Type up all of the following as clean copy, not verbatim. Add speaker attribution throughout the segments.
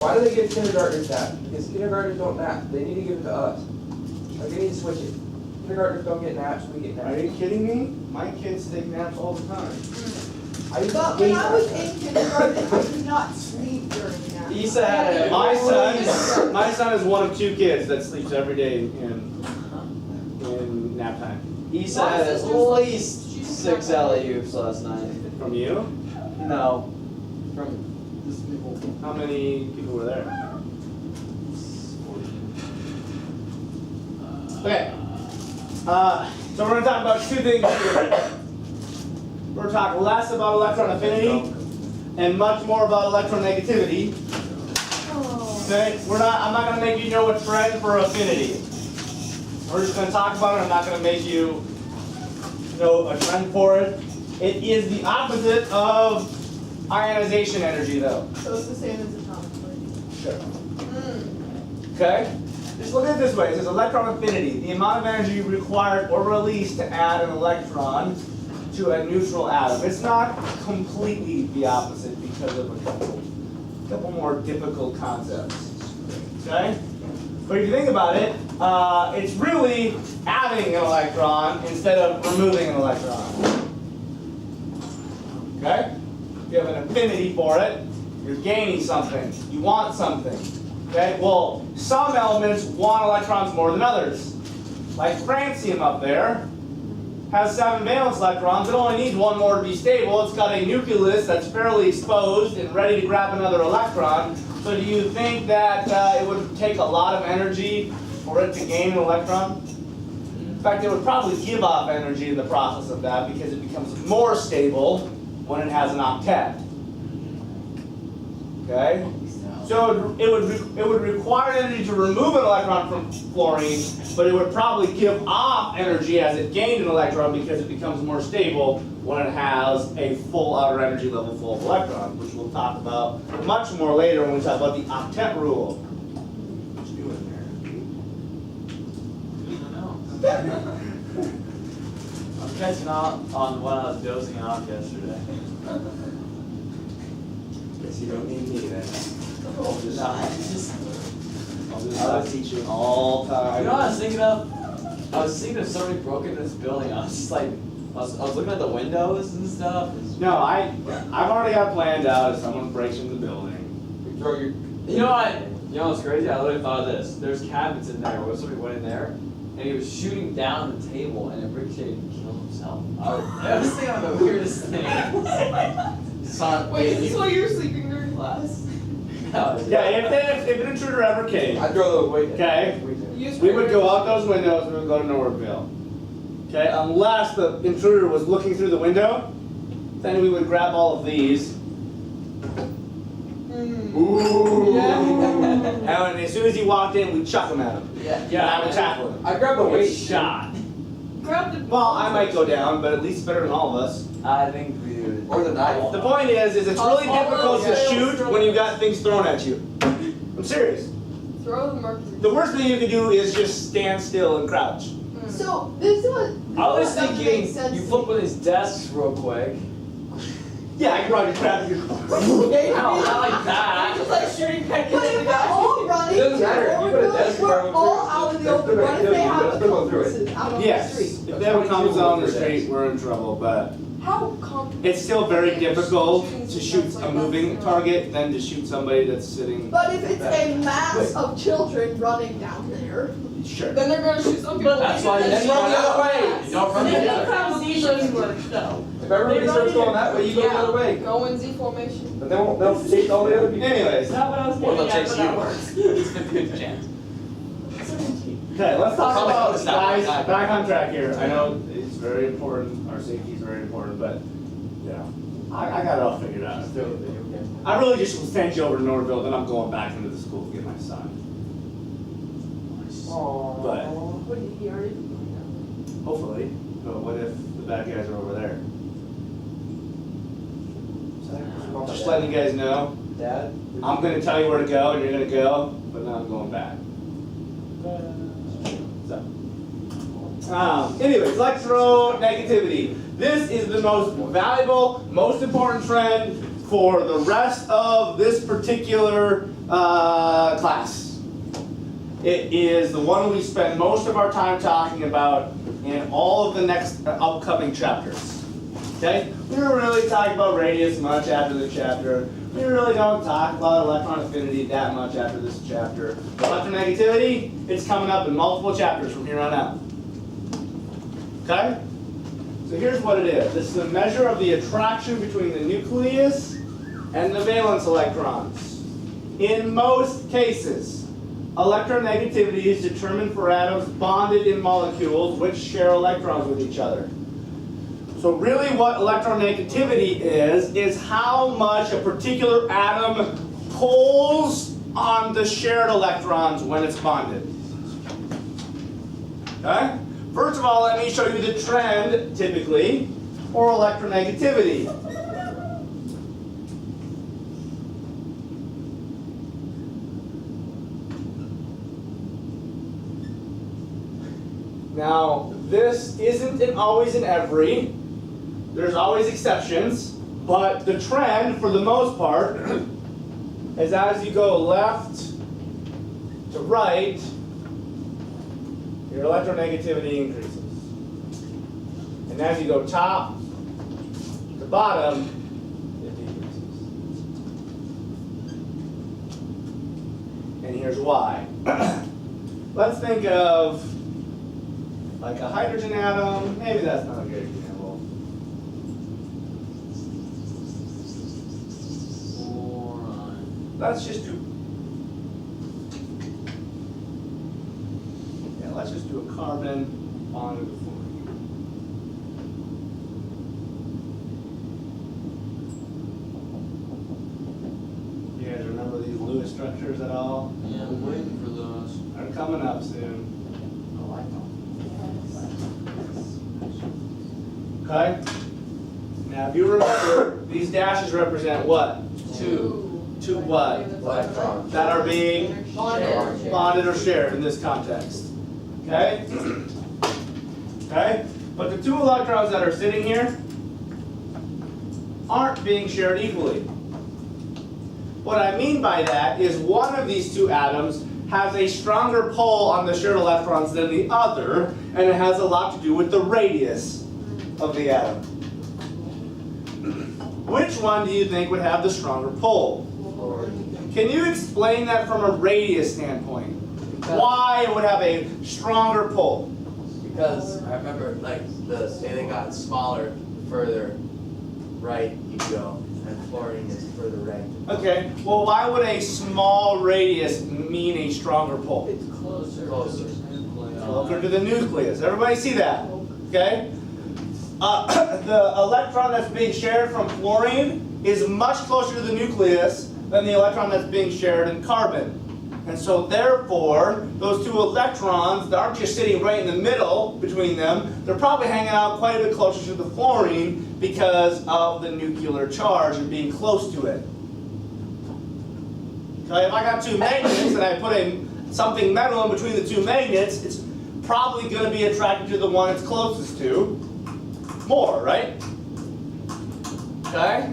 Speaker 1: Why do they give kindergartners that? Because kindergartners don't nap. They need to give it to us. Like, they need to switch it. Kindergartners don't get naps, we get naps.
Speaker 2: Are you kidding me? My kids take naps all the time.
Speaker 3: But when I was in kindergarten, I did not sleep during nap.
Speaker 4: Isa had a,
Speaker 2: My son is one of 2 kids that sleeps every day in nap time.
Speaker 4: Isa had at least 6 alley-oops last night.
Speaker 2: From you?
Speaker 4: No. From just people.
Speaker 2: How many people were there? Okay. So we're going to talk about 2 things here. We're going to talk less about electron affinity and much more about electronegativity. Okay? I'm not going to make you know a trend for affinity. We're just going to talk about it. I'm not going to make you know a trend for it. It is the opposite of ionization energy, though.
Speaker 3: So it's the same as atomic energy.
Speaker 2: Sure. Okay? Just look at it this way. It says electron affinity, the amount of energy required or released to add an electron to a neutral atom. It's not completely the opposite because of a couple more difficult concepts. Okay? But if you think about it, it's really adding an electron instead of removing an electron. Okay? If you have an affinity for it, you're gaining something. You want something. Okay? Well, some elements want electrons more than others. Like francium up there has 7 valence electrons. It only needs 1 more to be stable. It's got a nucleus that's fairly exposed and ready to grab another electron. So do you think that it would take a lot of energy for it to gain an electron? In fact, it would probably give off energy in the process of that because it becomes more stable when it has an octet. Okay? So it would require energy to remove an electron from fluorine, but it would probably give off energy as it gained an electron because it becomes more stable when it has a full outer energy level full of electrons, which we'll talk about much more later when we talk about the octet rule. What you doing there?
Speaker 4: I don't know. I'm catching up on when I was dozing off yesterday.
Speaker 1: Guess you don't need me then. I'll just teach you all time.
Speaker 4: You know what I was thinking of? I was thinking if somebody broke into this building. I was just like, I was looking at the windows and stuff.
Speaker 2: No, I've already got planned out if someone breaks into the building.
Speaker 4: You know what? You know what's crazy? I literally thought of this. There's cabinets in there where somebody went in there and he was shooting down the table and it ricocheted and killed himself. I was thinking of the weirdest thing.
Speaker 3: Wait, is this why you were sleeping during class?
Speaker 2: Yeah, if an intruder ever came,
Speaker 1: I'd throw those away.
Speaker 2: okay, we would go out those windows and we would go to Norwoodville. Okay, unless the intruder was looking through the window, then we would grab all of these. Ooh.
Speaker 3: Yeah.
Speaker 2: And as soon as he walked in, we'd chuck him at him.
Speaker 4: Yeah.
Speaker 2: And I would tackle him.
Speaker 1: I grabbed the weight
Speaker 4: shot.
Speaker 3: Grab the.
Speaker 2: Well, I might go down, but at least better than all of us.
Speaker 4: I think we would.
Speaker 1: Or the knife.
Speaker 2: The point is it's really difficult to shoot when you've got things thrown at you. I'm serious.
Speaker 3: Throw the mercury.
Speaker 2: The worst thing you can do is just stand still and crouch.
Speaker 3: So this one.
Speaker 4: I was
Speaker 3: doesn't make
Speaker 4: thinking
Speaker 3: sense
Speaker 4: you
Speaker 3: to
Speaker 4: flip
Speaker 3: me.
Speaker 4: with his desks real quick.
Speaker 2: Yeah, I can probably grab you.
Speaker 4: No, not like that.
Speaker 3: Just like shooting peckers at the guy. All running.
Speaker 1: It doesn't matter. You put a desk
Speaker 3: We're
Speaker 1: around
Speaker 3: all
Speaker 1: through.
Speaker 3: out in the open. What if they have a
Speaker 1: Let's go through it.
Speaker 3: person out on the
Speaker 2: Yes,
Speaker 3: street?
Speaker 2: if they have a common zone on the street, we're in trouble, but
Speaker 3: How come?
Speaker 2: it's still very difficult to shoot a moving target than to shoot somebody that's sitting.
Speaker 3: But if it's a mass of children running down there,
Speaker 2: Sure.
Speaker 3: then they're gonna shoot some people.
Speaker 4: That's why you
Speaker 1: Then run the other way.
Speaker 4: You don't run the other way.
Speaker 1: If everybody starts going that way, you go the other way.
Speaker 3: Go in Z formation.
Speaker 1: But they'll take all the other people.
Speaker 2: Anyways,
Speaker 5: Not what I was
Speaker 4: Or
Speaker 5: getting
Speaker 4: they'll
Speaker 5: at,
Speaker 4: chase
Speaker 5: but
Speaker 4: you.
Speaker 5: that works.
Speaker 4: It's a 50-50 chance.
Speaker 2: okay, let's talk
Speaker 4: Probably
Speaker 2: about
Speaker 4: close now.
Speaker 2: guys back on track here. I know it's very important, our safety is very important, but yeah, I got it all figured out. I really just will send you over to Norville, then I'm going back into the school to get my son. But
Speaker 3: What did he already?
Speaker 2: hopefully, but what if the bad guys are over there? Just letting you guys know,
Speaker 4: Dad?
Speaker 2: I'm going to tell you where to go and you're going to go, but then I'm going back. So, anyways, electronegativity. This is the most valuable, most important trend for the rest of this particular class. It is the one we spend most of our time talking about in all of the next upcoming chapters. Okay? We don't really talk about radius much after this chapter. We really don't talk about electron affinity that much after this chapter. Electronegativity, it's coming up in multiple chapters from here on out. Okay? So here's what it is. This is a measure of the attraction between the nucleus and the valence electrons. In most cases, electronegativity is determined for atoms bonded in molecules which share electrons with each other. So really what electronegativity is how much a particular atom pulls on the shared electrons when it's bonded. Okay? First of all, let me show you the trend, typically, for electronegativity. Now, this isn't always in every. There's always exceptions, but the trend, for the most part, is as you go left to right, your electronegativity increases. And as you go top to bottom, it decreases. And here's why. Let's think of like a hydrogen atom. Maybe that's not a good example. Let's just do. Yeah, let's just do a carbon bonded to fluorine. You guys remember these Lewis structures at all?
Speaker 4: Yeah, I'm waiting for those.
Speaker 2: They're coming up soon.
Speaker 4: Oh, I don't.
Speaker 2: Okay? Now, if you remember, these dashes represent what? Two what?
Speaker 1: Electrons.
Speaker 2: That are being bonded or shared in this context. Okay? Okay? But the two electrons that are sitting here aren't being shared equally. What I mean by that is one of these two atoms has a stronger pull on the shared electrons than the other, and it has a lot to do with the radius of the atom. Which one do you think would have the stronger pull? Can you explain that from a radius standpoint? Why it would have a stronger pull?
Speaker 5: Because I remember, like, say they got smaller, the further right you go, and fluorine is further right.
Speaker 2: Okay, well, why would a small radius mean a stronger pull?
Speaker 4: It's closer.
Speaker 5: Closer.
Speaker 2: Closer to the nucleus. Everybody see that? Okay? The electron that's being shared from fluorine is much closer to the nucleus than the electron that's being shared in carbon. And so therefore, those two electrons that aren't just sitting right in the middle between them, they're probably hanging out quite a bit closer to the fluorine because of the nuclear charge and being close to it. Okay, if I got two magnets and I put something metal in between the two magnets, it's probably going to be attracted to the one it's closest to more, right? Okay?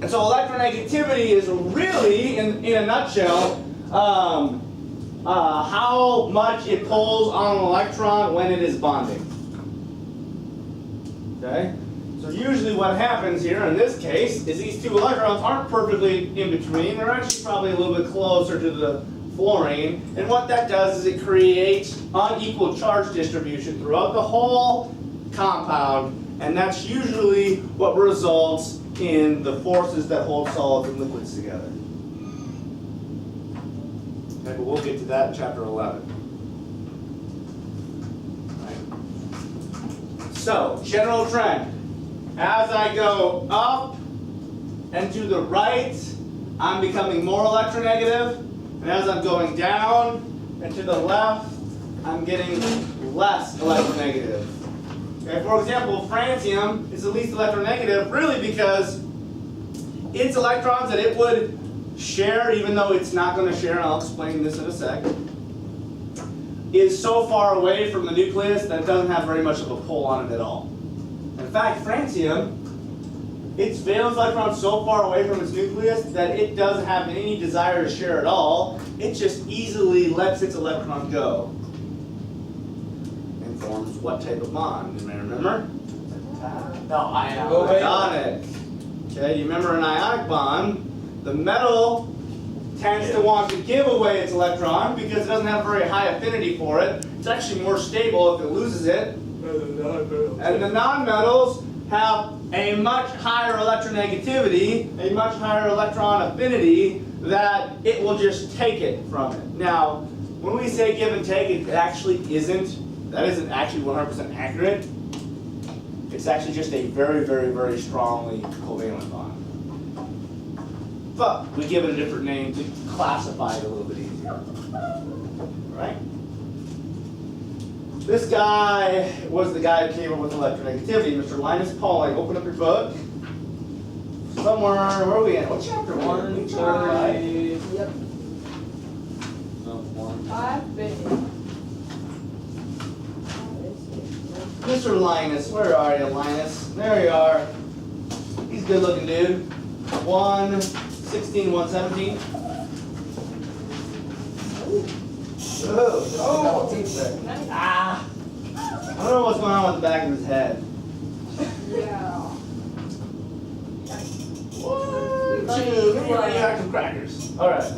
Speaker 2: And so electronegativity is really, in a nutshell, how much it pulls on an electron when it is bonding. Okay? So usually what happens here in this case is these two electrons aren't perfectly in between. They're actually probably a little bit closer to the fluorine. And what that does is it creates unequal charge distribution throughout the whole compound. And that's usually what results in the forces that hold solids and liquids together. Okay, but we'll get to that in chapter 11. Right. So, general trend. As I go up and to the right, I'm becoming more electronegative. And as I'm going down and to the left, I'm getting less electronegative. Okay, for example, francium is the least electronegative really because its electrons that it would share, even though it's not going to share, and I'll explain this in a sec, is so far away from the nucleus that it doesn't have very much of a pull on it at all. In fact, francium its valence electron so far away from its nucleus that it doesn't have any desire to share at all. It just easily lets its electron go. And forms what type of bond? You may remember?
Speaker 5: No, I am.
Speaker 1: Go away.
Speaker 2: Ionic. Okay, you remember an ionic bond? The metal tends to want to give away its electron because it doesn't have very high affinity for it. It's actually more stable if it loses it. And the nonmetals have a much higher electronegativity, a much higher electron affinity, that it will just take it from it. Now, when we say give and take, it actually that isn't actually 100% accurate. It's actually just a very, very, very strongly covalent bond. But we give it a different name to classify it a little bit easier. Right? This guy was the guy who came up with electronegativity, Mr. Linus Pauling. Open up your book. Somewhere, where are we at? What chapter?
Speaker 4: 130.
Speaker 3: Yep.
Speaker 4: No, 1.
Speaker 3: 550.
Speaker 2: Mr. Linus, where are you, Linus? There you are. He's a good looking dude. 116, 117.
Speaker 1: Oh, double teeth there.
Speaker 2: Ah! I don't know what's going on with the back of his head.
Speaker 3: Yeah.
Speaker 2: What? Give me radioactive crackers. Alright.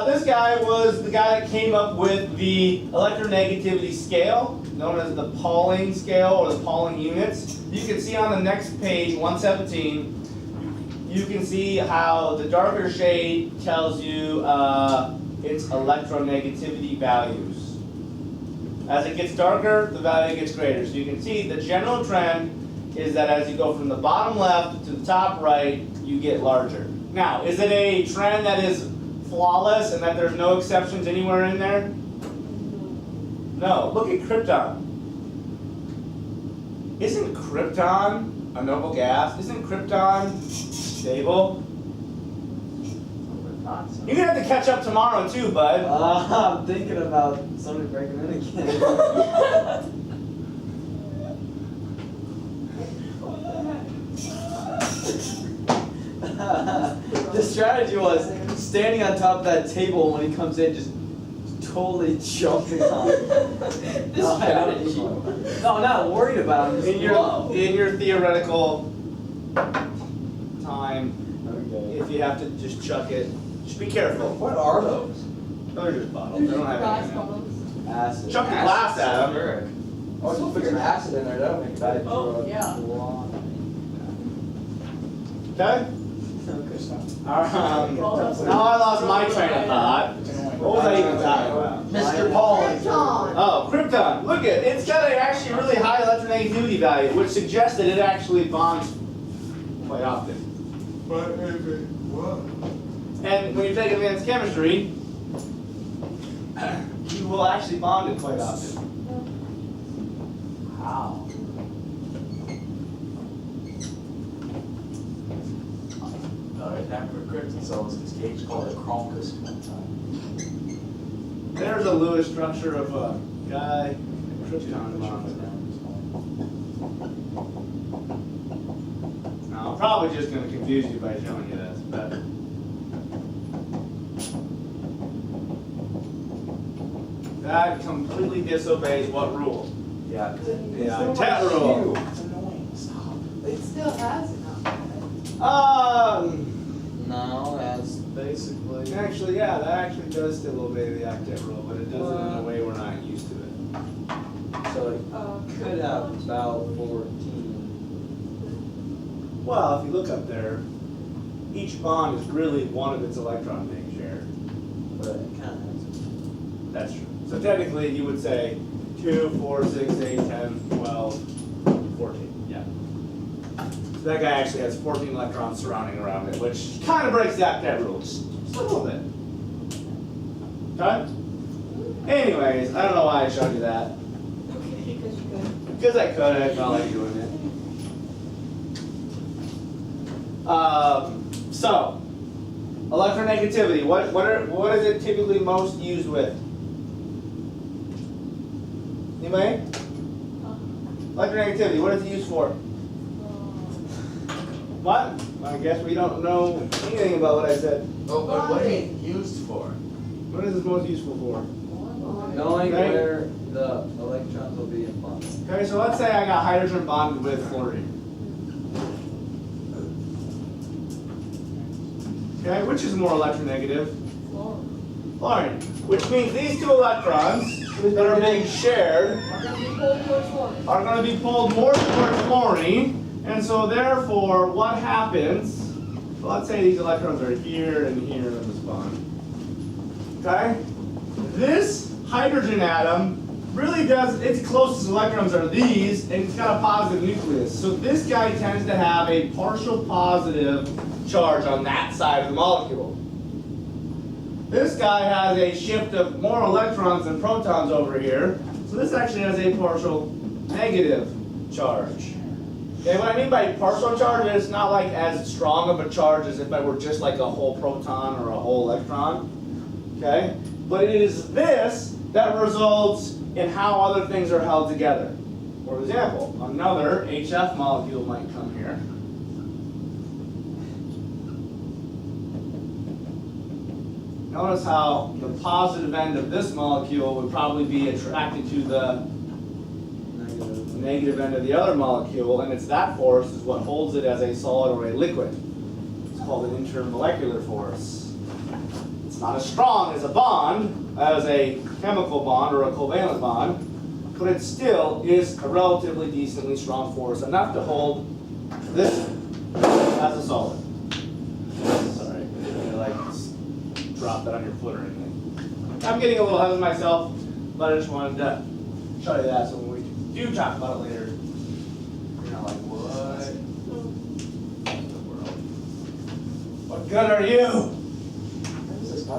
Speaker 2: This guy was the guy that came up with the electronegativity scale, known as the Pauling scale or the Pauling units. You can see on the next page, 117, you can see how the darker shade tells you its electronegativity values. As it gets darker, the value gets greater. So you can see the general trend is that as you go from the bottom left to the top right, you get larger. Now, is it a trend that is flawless and that there's no exceptions anywhere in there? No. Look at krypton. Isn't krypton a noble gas? Isn't krypton stable? You're gonna have to catch up tomorrow too, bud.
Speaker 4: I'm thinking about somebody breaking in again. The strategy was standing on top of that table when he comes in, just totally jumping on it.
Speaker 3: This strategy.
Speaker 4: No, I'm not worried about him.
Speaker 2: In your theoretical time,
Speaker 4: Okay.
Speaker 2: if you have to just chuck it, just be careful.
Speaker 1: What are those?
Speaker 2: Those are just bottles. They don't have
Speaker 3: Glass
Speaker 2: anything.
Speaker 3: bottles.
Speaker 4: Acid.
Speaker 2: Chuck the glass at them.
Speaker 1: Oh, just put some acid in there, that'll make it better.
Speaker 3: Oh, yeah.
Speaker 2: Okay? Now I lost my train of thought. What was I even talking about?
Speaker 5: Mr. Pauling.
Speaker 3: Krypton.
Speaker 2: Oh, krypton. Look at it. It's got a actually really high electronegativity value, which suggests that it actually bonds quite often. And when you take advanced chemistry, you will actually bond it quite often.
Speaker 5: Wow. Another name for krypton cells is Cage called a Cronkus peptide.
Speaker 2: There's a Lewis structure of a guy, krypton bonds. Now, I'm probably just going to confuse you by showing you this, but that completely disobeys what rule?
Speaker 5: Yeah, because
Speaker 2: The octet rule.
Speaker 5: it's annoying. Stop.
Speaker 3: It still has enough.
Speaker 4: No, that's basically.
Speaker 2: Actually, yeah, that actually does still obey the octet rule, but it does it in a way we're not used to it.
Speaker 4: So it could have about 14.
Speaker 2: Well, if you look up there, each bond is really one of its electrons being shared.
Speaker 4: But it kind of has.
Speaker 2: That's true. So technically, you would say 2, 4, 6, 8, 10, 12, 14. Yeah. So that guy actually has 14 electrons surrounding around it, which kind of breaks the octet rule, just a little bit. Okay? Anyways, I don't know why I showed you that.
Speaker 3: Okay, because you could.
Speaker 2: Because I could, I felt like doing it. So, electronegativity. What is it typically most used with? Anybody? Electronegativity, what is it used for? What? I guess we don't know anything about what I said.
Speaker 5: Oh, but what are they used for?
Speaker 2: What is this most useful for?
Speaker 4: Knowing
Speaker 2: Okay.
Speaker 4: where the electrons will be in bond.
Speaker 2: Okay, so let's say I got hydrogen bonded with fluorine. Okay, which is more electronegative? Fluorine. Which means these two electrons that are being shared are going to be pulled more towards fluorine. And so therefore, what happens, well, let's say these electrons are here and here in this bond. Okay? This hydrogen atom really does, its closest electrons are these, and it's got a positive nucleus. So this guy tends to have a partial positive charge on that side of the molecule. This guy has a shift of more electrons than protons over here, so this actually has a partial negative charge. Okay, what I mean by partial charge is not like as strong of a charge as if I were just like a whole proton or a whole electron. Okay? But it is this that results in how other things are held together. For example, another HF molecule might come here. Notice how the positive end of this molecule would probably be attracted to the negative end of the other molecule, and it's that force is what holds it as a solid or a liquid. It's called an intermolecular force. It's not as strong as a bond, as a chemical bond or a covalent bond, but it still is a relatively decently strong force, enough to hold this as a solid. Sorry, I didn't like drop that on your foot or anything. I'm getting a little ahead of myself, but I just wanted to show you that so when we do talk about it later, you're not like, what in the world? What good are you?
Speaker 4: So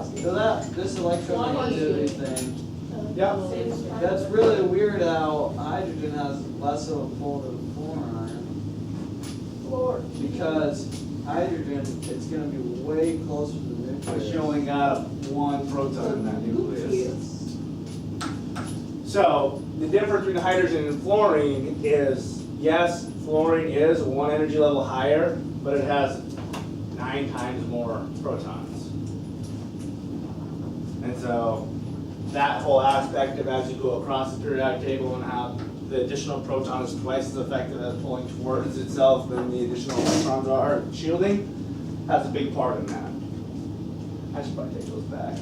Speaker 4: this electronegativity thing,
Speaker 2: Yep.
Speaker 4: that's really weird how hydrogen has less of a pull to the fluorine. Because hydrogen, it's going to be way closer to the
Speaker 2: But
Speaker 4: nucleus.
Speaker 2: you only got one proton in that nucleus. So the difference between hydrogen and fluorine is, yes, fluorine is one energy level higher, but it has 9 times more protons. And so that whole aspect of as you go across the periodic table and how the additional proton is twice as effective at pulling towards itself than the additional electrons are shielding has a big part in that. I should probably take those back.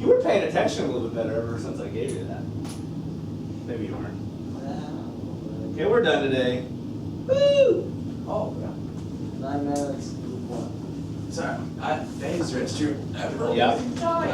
Speaker 2: You were paying attention a little bit better ever since I gave you that. Maybe you weren't. Okay, we're done today. Woo!
Speaker 5: Oh, yeah.
Speaker 4: 9 minutes. What?
Speaker 5: Sorry, thanks, Rich. True.
Speaker 2: Yep.
Speaker 3: Sorry.